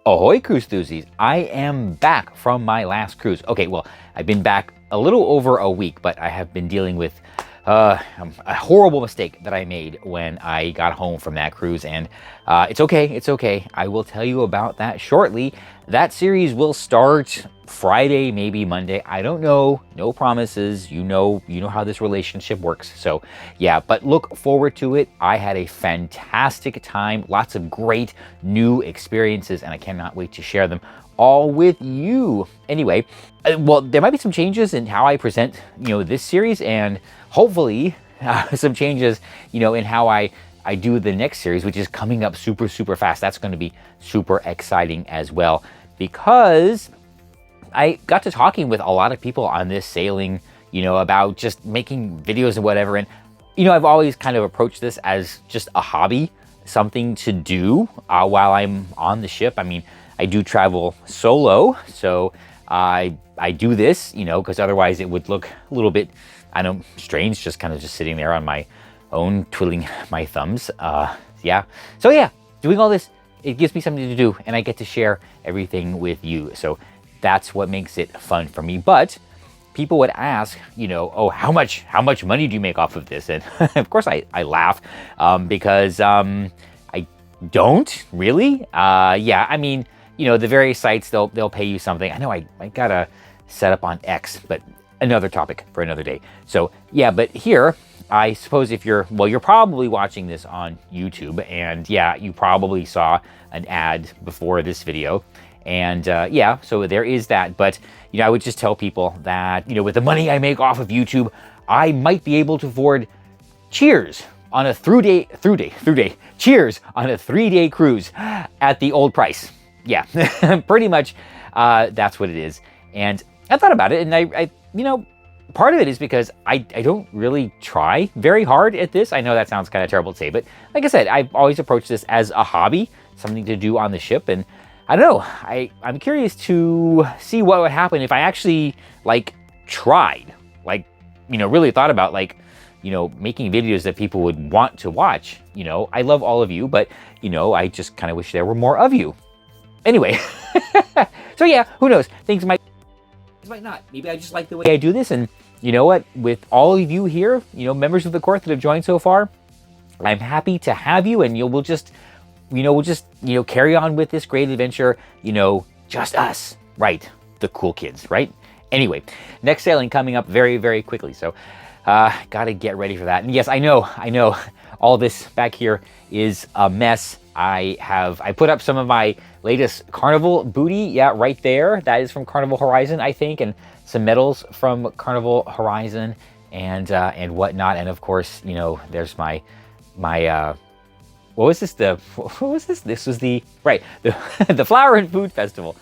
Ahoy, cruise enthusiasts! I am back from my last cruise. Okay, well, I've been back a little over a week, but I have been dealing with a horrible mistake that I made when I got home from that cruise, and it's okay. I will tell you about that shortly. That series will start Friday, maybe Monday. I don't know. No promises. You know how this relationship works. So yeah, but look forward to it. I had a fantastic time. Lots of great new experiences, and I cannot wait to share them all with you. Anyway, well, there might be some changes in how I present, this series, and hopefully some changes, in how I do the next series, which is coming up super fast. That's going to be super exciting as well, because I got to talking with a lot of people on this sailing, about just making videos and whatever. And, I've always kind of approached this as just a hobby, something to do while I'm on the ship. I mean, I do travel solo, so I do this, because otherwise it would look a little bit, strange, just sitting there on my own, twiddling my thumbs. Yeah. So yeah, doing all this, it gives me something to do, and I get to share everything with you. So that's what makes it fun for me. But people would ask, oh, how much money do you make off of this? And of course I laugh, because I don't really. Yeah, I mean, the various sites, they'll pay you something. I know I gotta set up on X, but another topic for another day. So yeah, but here, I suppose if you're probably watching this on YouTube, and yeah, you probably saw an ad before this video. And yeah, so there is that. But, I would just tell people that, with the money I make off of YouTube, I might be able to afford cheers on a cheers on a 3-day cruise at the old price. Yeah, pretty much that's what it is. And I thought about it, and I part of it is because I don't really try very hard at this. I know that sounds kind of terrible to say, but like I said, I've always approached this as a hobby, something to do on the ship. And I don't know, I'm curious to see what would happen if I actually tried, really thought about making videos that people would want to watch. I love all of you, but I just kind of wish there were more of you. Anyway, so yeah, who knows? Things might not. Maybe I just like the way I do this. And you know what? With all of you here, members of the court that have joined so far, I'm happy to have you, and we'll just carry on with this great adventure, just us, right? The cool kids, right? Anyway, next sailing coming up very quickly. So, gotta get ready for that. And yes, I know, all this back here is a mess. I put up some of my latest Carnival booty. Yeah, right there. That is from Carnival Horizon, I think, and some medals from Carnival Horizon and whatnot. And of course, there's my what was this? This was the Flower and Food Festival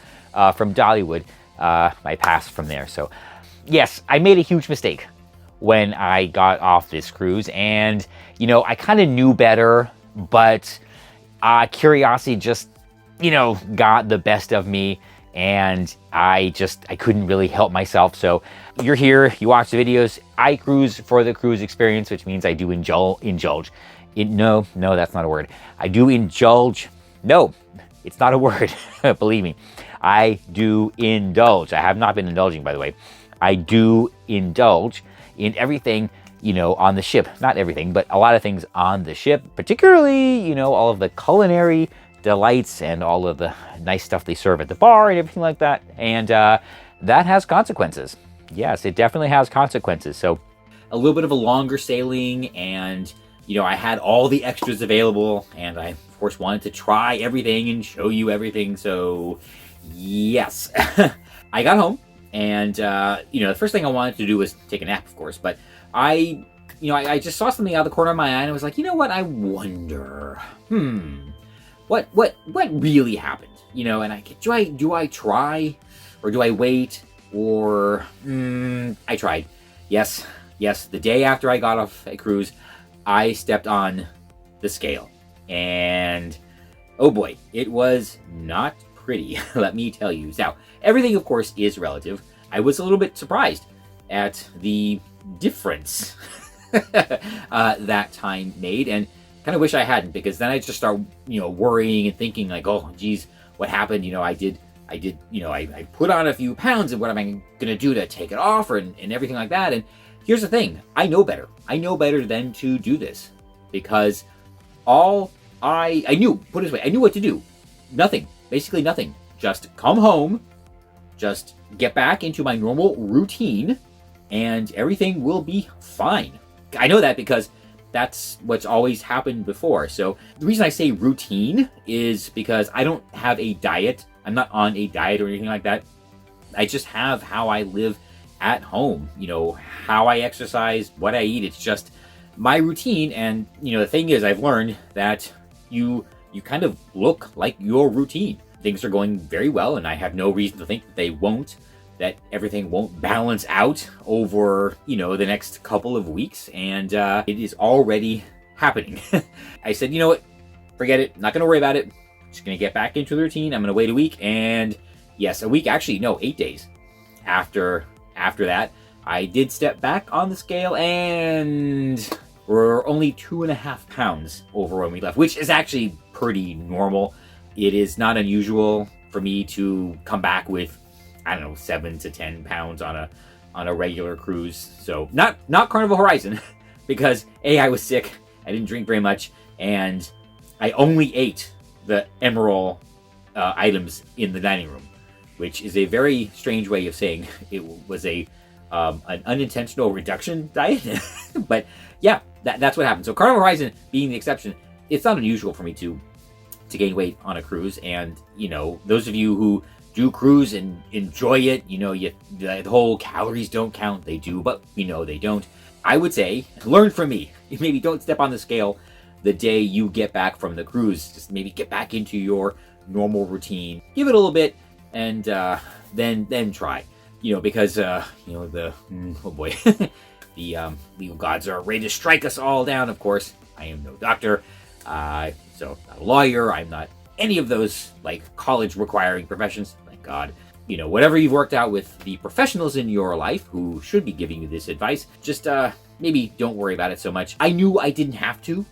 from Dollywood. My pass from there. So yes, I made a huge mistake when I got off this cruise, and I kind of knew better, but curiosity just got the best of me, and I couldn't really help myself. So you're here, you watch the videos. I cruise for the cruise experience, which means I do indulge. No, that's not a word. I do indulge. No, it's not a word. Believe me, I do indulge. I have not been indulging, by the way. I do indulge in everything, on the ship. Not everything, but a lot of things on the ship, particularly, all of the culinary delights and all of the nice stuff they serve at the bar and everything like that. And that has consequences. Yes, it definitely has consequences. So a little bit of a longer sailing, and I had all the extras available, and I of course wanted to try everything and show you everything. So yes, I got home, and the first thing I wanted to do was take a nap, of course. But I just saw something out of the corner of my eye, and I was like, what? I wonder, what really happened? And do I try, or do I wait, or I tried. Yes. The day after I got off a cruise, I stepped on the scale, and oh boy, it was not pretty. Let me tell you. Now, everything, of course, is relative. I was a little bit surprised at the difference that time made, and kind of wish I hadn't, because then I just start, worrying and thinking like, oh, geez, what happened. I put on a few pounds, and what am I going to do to take it off, and everything like that. And here's the thing. I know better. I know better than to do this, because I knew, put it this way, I knew what to do. Nothing. Basically nothing. Just come home, just get back into my normal routine, and everything will be fine. I know that because that's what's always happened before. So the reason I say routine is because I don't have a diet. I'm not on a diet or anything like that. I just have how I live at home, how I exercise, what I eat. It's just my routine. And, the thing is, I've learned that you kind of look like your routine. Things are going very well, and I have no reason to think that they won't, that everything won't balance out over, the next couple of weeks. And it is already happening. I said, you know what? Forget it. Not going to worry about it. Just going to get back into the routine. I'm going to wait a week. And yes, a week, actually, no, 8 days after that, I did step back on the scale, and we're only 2.5 pounds over when we left, which is actually pretty normal. It is not unusual for me to come back with, 7 to 10 pounds on a regular cruise. So not Carnival Horizon, because I was sick, I didn't drink very much, and I only ate the emerald items in the dining room, which is a very strange way of saying it was an unintentional reduction diet. But yeah, that's what happened. So Carnival Horizon being the exception, it's not unusual for me to gain weight on a cruise. And those of you who do cruise and enjoy it, the whole calories don't count. They do, but they don't. I would say learn from me. Maybe don't step on the scale the day you get back from the cruise. Just maybe get back into your normal routine, give it a little bit, and then try. Because oh boy, the legal gods are ready to strike us all down. Of course, I am no doctor, so not a lawyer. I'm not any of those college requiring professions. Thank God. Whatever you've worked out with the professionals in your life who should be giving you this advice, just maybe don't worry about it so much. I knew I didn't have to,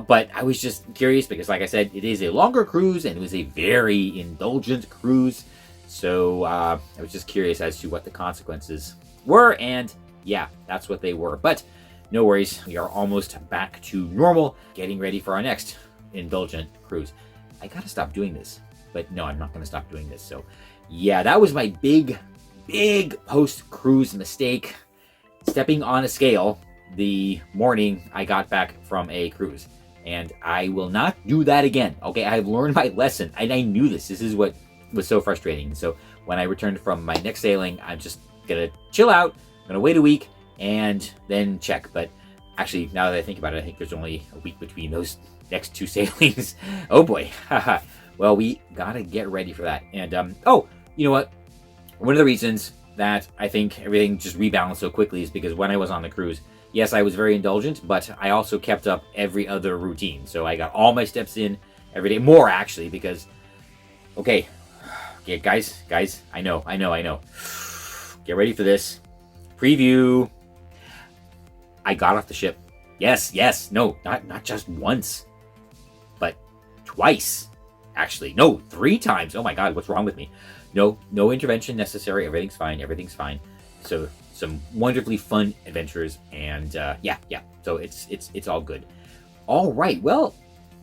but I was just curious because, like I said, it is a longer cruise and it was a very indulgent cruise. So I was just curious as to what the consequences were, and yeah, that's what they were. But no worries, we are almost back to normal, getting ready for our next indulgent cruise. I gotta stop doing this, but no, I'm not gonna stop doing this. So yeah, that was my big post-cruise mistake, stepping on a scale the morning I got back from a cruise. And I will not do that again. Okay, I've learned my lesson, and I knew this. This is what was so frustrating. So when I returned from my next sailing, I'm just gonna chill out. I'm gonna wait a week and then check. But actually, now that I think about it, I think there's only a week between those next 2 sailings. Oh boy. Well, we gotta get ready for that. And oh, you know what? One of the reasons that I think everything just rebalanced so quickly is because when I was on the cruise, yes, I was very indulgent, but I also kept up every other routine. So I got all my steps in every day, more actually, because okay, guys, I know. Get ready for this. Preview. I got off the ship. Yes. No, not just once, but twice. Actually, no, 3 times. Oh my God, what's wrong with me? No intervention necessary. Everything's fine. So some wonderfully fun adventures, and yeah. So it's all good. All right. Well,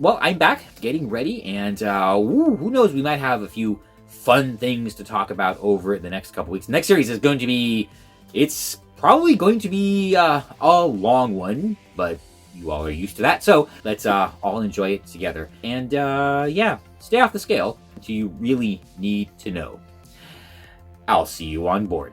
I'm back, getting ready, and who knows? We might have a few fun things to talk about over the next couple weeks. The next series is going to be, it's probably going to be a long one, but you all are used to that. So let's all enjoy it together. And yeah, stay off the scale until you really need to know. I'll see you on board.